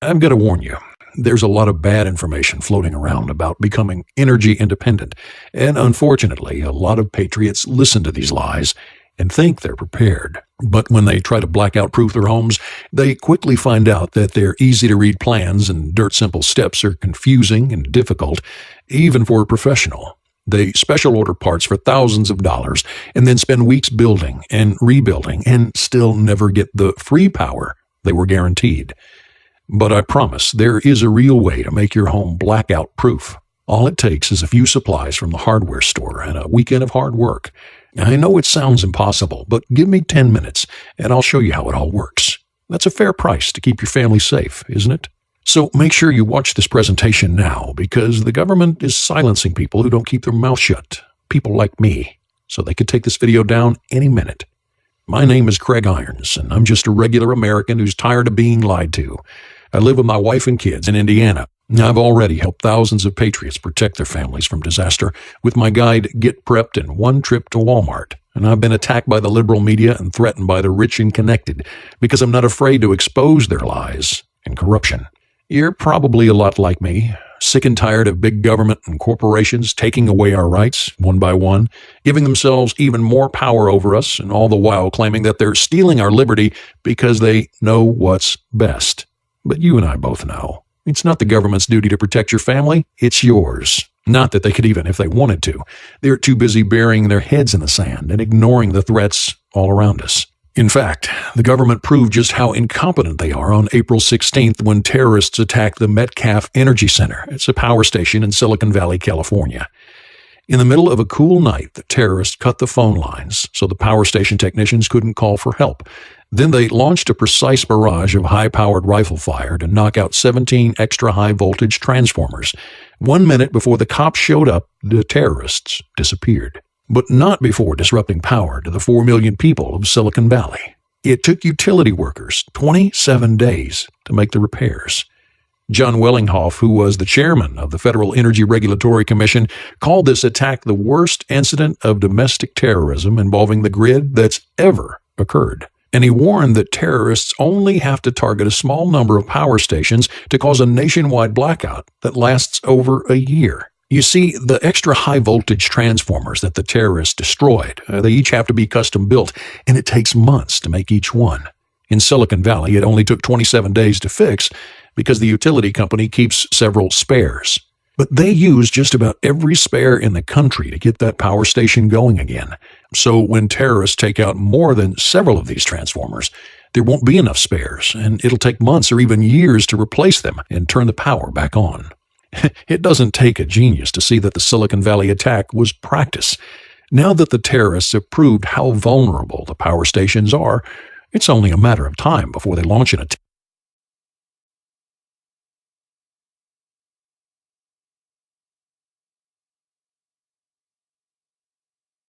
I've got to warn you, there's a lot of bad information floating around about becoming energy independent, and unfortunately, a lot of patriots listen to these lies and think they're prepared. But when they try to blackout-proof their homes, they quickly find out that their easy-to-read plans and dirt-simple steps are confusing and difficult, even for a professional. They special order parts for thousands of dollars and then spend weeks building and rebuilding and still never get the free power they were guaranteed. But I promise there is a real way to make your home blackout-proof. All it takes is a few supplies from the hardware store and a weekend of hard work. I know it sounds impossible, but give me 10 minutes and I'll show you how it all works. That's a fair price to keep your family safe, isn't it? So make sure you watch this presentation now, because the government is silencing people who don't keep their mouth shut, people like me, so they could take this video down any minute. My name is Craig Irons, and I'm just a regular American who's tired of being lied to. I live with my wife and kids in Indiana. I've already helped thousands of patriots protect their families from disaster with my guide, Get Prepped in One Trip to Walmart. And I've been attacked by the liberal media and threatened by the rich and connected because I'm not afraid to expose their lies and corruption. You're probably a lot like me, sick and tired of big government and corporations taking away our rights one by one, giving themselves even more power over us, and all the while claiming that they're stealing our liberty because they know what's best. But you and I both know it's not the government's duty to protect your family, it's yours. Not that they could even if they wanted to. They're too busy burying their heads in the sand and ignoring the threats all around us. In fact, the government proved just how incompetent they are on April 16th when terrorists attacked the Metcalf Energy Center. It's a power station in Silicon Valley, California. In the middle of a cool night, the terrorists cut the phone lines so the power station technicians couldn't call for help. Then they launched a precise barrage of high-powered rifle fire to knock out 17 extra high-voltage transformers. 1 minute before the cops showed up, the terrorists disappeared. But not before disrupting power to the 4 million people of Silicon Valley. It took utility workers 27 days to make the repairs. John Wellinghoff, who was the chairman of the Federal Energy Regulatory Commission, called this attack the worst incident of domestic terrorism involving the grid that's ever occurred. And he warned that terrorists only have to target a small number of power stations to cause a nationwide blackout that lasts over a year. You see, the extra high-voltage transformers that the terrorists destroyed, they each have to be custom-built, and it takes months to make each one. In Silicon Valley, it only took 27 days to fix because the utility company keeps several spares. But they use just about every spare in the country to get that power station going again. So when terrorists take out more than several of these transformers, there won't be enough spares, and it'll take months or even years to replace them and turn the power back on. It doesn't take a genius to see that the Silicon Valley attack was practice. Now that the terrorists have proved how vulnerable the power stations are, it's only a matter of time before they launch an attack.